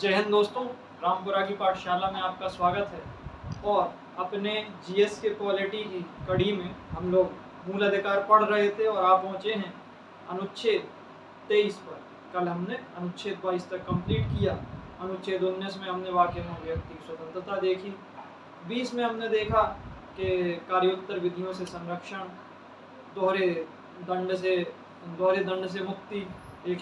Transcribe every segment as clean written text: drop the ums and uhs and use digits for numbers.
जय हिंद दोस्तों, रामपुरा की पाठशाला में आपका स्वागत है। और अपने जीएस के पॉलिटी की कड़ी में हम लोग मूल अधिकार पढ़ रहे थे और आप पहुँचे हैं अनुच्छेद 23 पर। कल हमने अनुच्छेद 22 तक कंप्लीट किया। अनुच्छेद 19 में हमने वाक्य में व्यक्ति की स्वतंत्रता देखी। 20 में हमने देखा कि कार्योत्तर विधियों से संरक्षण, दोहरे दंड से मुक्ति, एक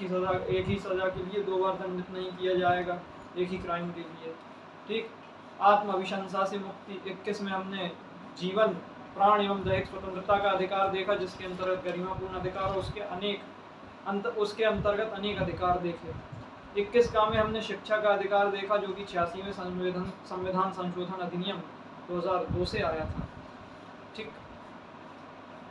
ही सजा के लिए 2 बार दंडित नहीं किया जाएगा, एक ही क्राइम के लिए। ठीक, आत्म अभिशंसा से मुक्ति। 21 में हमने जीवन, प्राण एवं दैहिक स्वतंत्रता का अधिकार देखा, जिसके अंतर्गत गरिमापूर्ण अधिकार और उसके अंतर्गत अनेक अधिकार देखे। 21 का में हमने शिक्षा का अधिकार देखा, जो कि 86वें संविधान संशोधन अधिनियम 2002 से आया था। ठीक,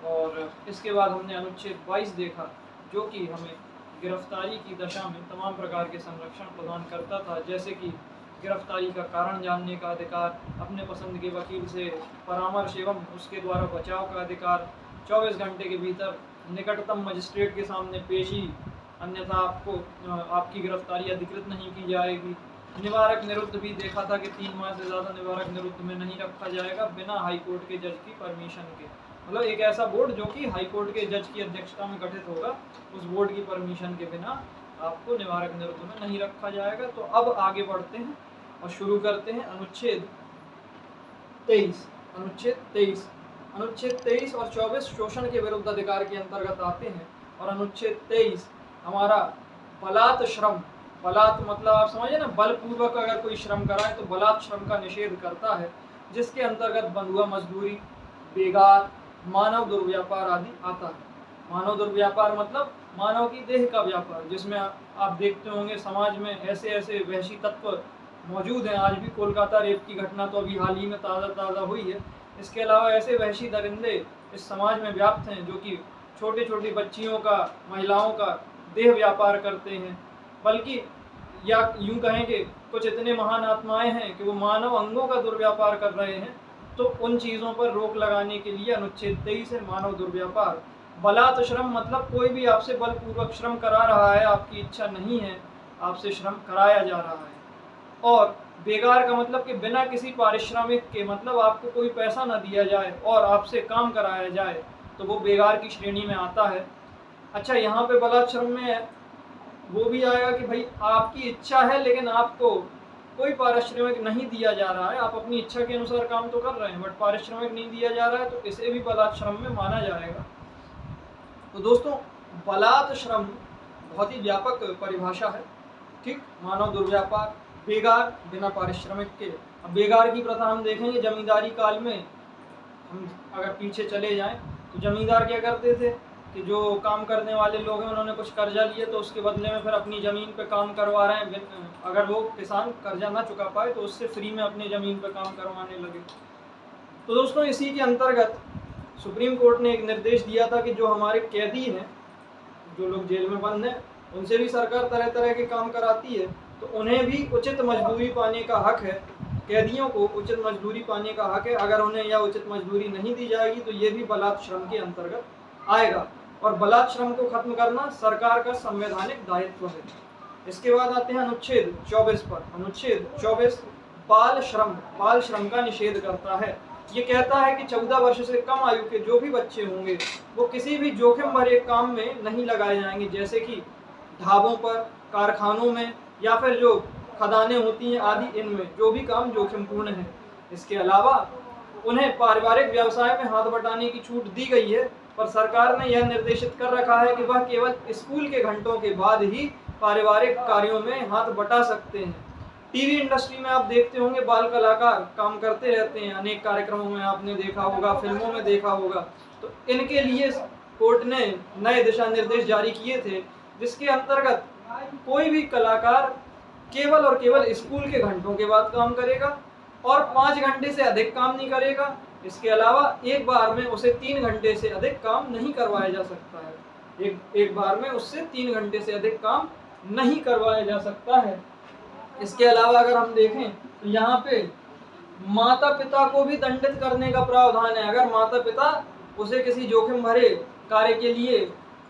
और इसके बाद हमने अनुच्छेद 22 देखा, जो कि हमें गिरफ्तारी की दशा में तमाम प्रकार के संरक्षण प्रदान करता था, जैसे कि गिरफ्तारी का कारण जानने का अधिकार, अपने पसंद के वकील से परामर्श एवं उसके द्वारा बचाव का अधिकार, 24 घंटे के भीतर निकटतम मजिस्ट्रेट के सामने पेशी, अन्यथा आपकी गिरफ्तारी अधिकृत नहीं की जाएगी। निवारक निरुद्ध भी देखा था कि 3 माह से ज़्यादा निवारक निरुद्ध में नहीं रखा जाएगा बिना हाईकोर्ट के जज की परमिशन के। मतलब एक ऐसा बोर्ड जो कि हाईकोर्ट के जज की अध्यक्षता में गठित होगा, उस बोर्ड की परमिशन के बिना आपको निवारक निरुद्ध में नहीं रखा जाएगा। तो अब आगे बढ़ते हैं और शुरू करते हैं अनुच्छेद 23। अनुच्छेद 23 और 24 शोषण के विरुद्ध अधिकार के अंतर्गत आते हैं। और अनुच्छेद 23 हमारा बलात् श्रम, बलात् मतलब आप समझे ना, बलपूर्वक अगर कोई श्रम कराए तो बलात् श्रम का निषेध करता है, जिसके अंतर्गत बंधुआ मजदूरी, बेगार, मानव दुर्व्यापार आदि आता है। मानव दुर्व्यापार मतलब मानव की देह का व्यापार, जिसमें आप देखते होंगे समाज में ऐसे वहशी तत्व मौजूद हैं। आज भी कोलकाता रेप की घटना तो अभी हाल ही में ताज़ा हुई है। इसके अलावा ऐसे वहशी दरिंदे इस समाज में व्याप्त हैं, जो कि छोटी बच्चियों का, महिलाओं का देह व्यापार करते हैं। बल्कि या यूँ कहें कि कुछ इतने महान आत्माएं हैं कि वो मानव अंगों का दुर्व्यापार कर रहे हैं। तो उन चीज़ों पर रोक लगाने के लिए अनुच्छेद 23 है, मानव दुर्व्यापार। बलात् श्रम मतलब कोई भी आपसे बलपूर्वक श्रम करा रहा है, आपकी इच्छा नहीं है, आपसे श्रम कराया जा रहा है। और बेगार का मतलब कि बिना किसी पारिश्रमिक के, मतलब आपको कोई पैसा ना दिया जाए और आपसे काम कराया जाए, तो वो बेगार की श्रेणी में आता है। अच्छा, यहाँ पे बलात् श्रम में वो भी आएगा कि भाई आपकी इच्छा है लेकिन आपको कोई पारिश्रमिक नहीं दिया जा रहा है, आप अपनी इच्छा के अनुसार काम तो कर रहे हैं बट पारिश्रमिक नहीं दिया जा रहा है, तो इसे भी बलात् श्रम में माना जाएगा। तो दोस्तों, बलात् श्रम बहुत ही व्यापक परिभाषा है। ठीक, मानव दुर्व्यापार, बेगार, बिना पारिश्रमिक के। अब बेगार की प्रथा हम देखेंगे जमींदारी काल में। हम अगर पीछे चले जाएं तो जमींदार क्या करते थे कि जो काम करने वाले लोग हैं उन्होंने कुछ कर्जा लिए, तो उसके बदले में फिर अपनी ज़मीन पे काम करवा रहे हैं। अगर वो किसान कर्जा ना चुका पाए तो उससे फ्री में अपनी ज़मीन पे काम करवाने लगे। तो दोस्तों, इसी के अंतर्गत सुप्रीम कोर्ट ने एक निर्देश दिया था कि जो हमारे कैदी हैं, जो लोग जेल में बंद हैं, उनसे भी सरकार तरह तरह के काम कराती है, तो उन्हें भी उचित मजदूरी पाने का हक है। कैदियों को उचित मजदूरी पाने का हक है। अगर उन्हें यह उचित मजदूरी नहीं दी जाएगी तो ये भी बलात् श्रम के अंतर्गत आएगा। और बलात् श्रम को खत्म करना सरकार का संवैधानिक दायित्व है। इसके बाद आते हैं अनुच्छेद 24 पर। अनुच्छेद 24 बाल श्रम का निषेध करता है। ये कहता है कि 14 वर्ष से कम आयु के जो भी बच्चे होंगे वो किसी भी जोखिम भरे काम में नहीं लगाए जाएंगे, जैसे कि ढाबों पर, कारखानों में, या फिर जो खदानें होती हैं आदि, इनमें जो भी काम जोखिमपूर्ण है। इसके अलावा उन्हें पारिवारिक व्यवसाय में हाथ बटाने की छूट दी गई है, पर सरकार ने यह निर्देशित कर रखा है कि वह केवल स्कूल के घंटों के बाद ही पारिवारिक कार्यों में हाथ बटा सकते हैं। टीवी इंडस्ट्री में आप देखते होंगे बाल कलाकार काम करते रहते हैं, अनेक कार्यक्रमों में आपने देखा होगा, फिल्मों में देखा होगा। तो इनके लिए कोर्ट ने नए दिशा निर्देश जारी किए थे, जिसके अंतर्गत कोई भी कलाकार केवल और केवल स्कूल के घंटों के बाद काम करेगा और 5 घंटे से अधिक काम नहीं करेगा। इसके अलावा एक बार में उसे 3 घंटे से अधिक काम नहीं करवाया जा सकता है। एक बार में उससे 3 घंटे से अधिक काम नहीं करवाया जा सकता है। इसके अलावा अगर हम देखें तो यहाँ पे माता पिता को भी दंडित करने का प्रावधान है। अगर माता पिता उसे किसी जोखिम भरे कार्य के लिए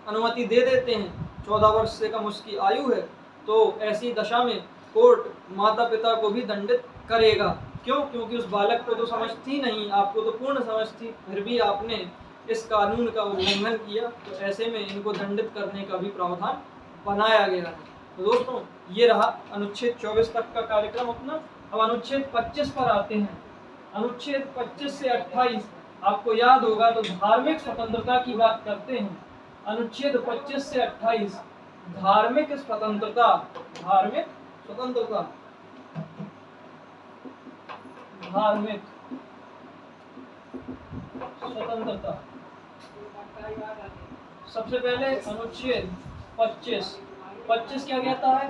अनुमति दे देते हैं, 14 वर्ष से कम उसकी आयु है, तो ऐसी दशा में कोर्ट माता पिता को भी दंडित करेगा। क्यों? क्योंकि उस बालक को तो समझ थी नहीं, आपको तो पूर्ण समझ थी, फिर भी आपने इस कानून का उल्लंघन किया, तो ऐसे में इनको दंडित करने का भी प्रावधान बनाया गया है। तो दोस्तों ये रहा अनुच्छेद 24 तक का कार्यक्रम अपना। अब अनुच्छेद 25 पर आते हैं। अनुच्छेद 25 से 28 आपको याद होगा तो धार्मिक स्वतंत्रता की बात करते हैं। अनुच्छेद 25 से 28 धार्मिक स्वतंत्रता, धार्मिक स्वतंत्रता, धार्मिक स्वतंत्रता। सबसे पहले अनुच्छेद 25 क्या कहता है?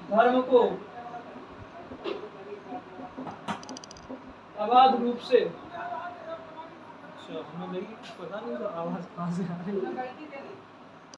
धर्म को अबाध रूप से, पता नहीं आवाज कहां से आ रही है।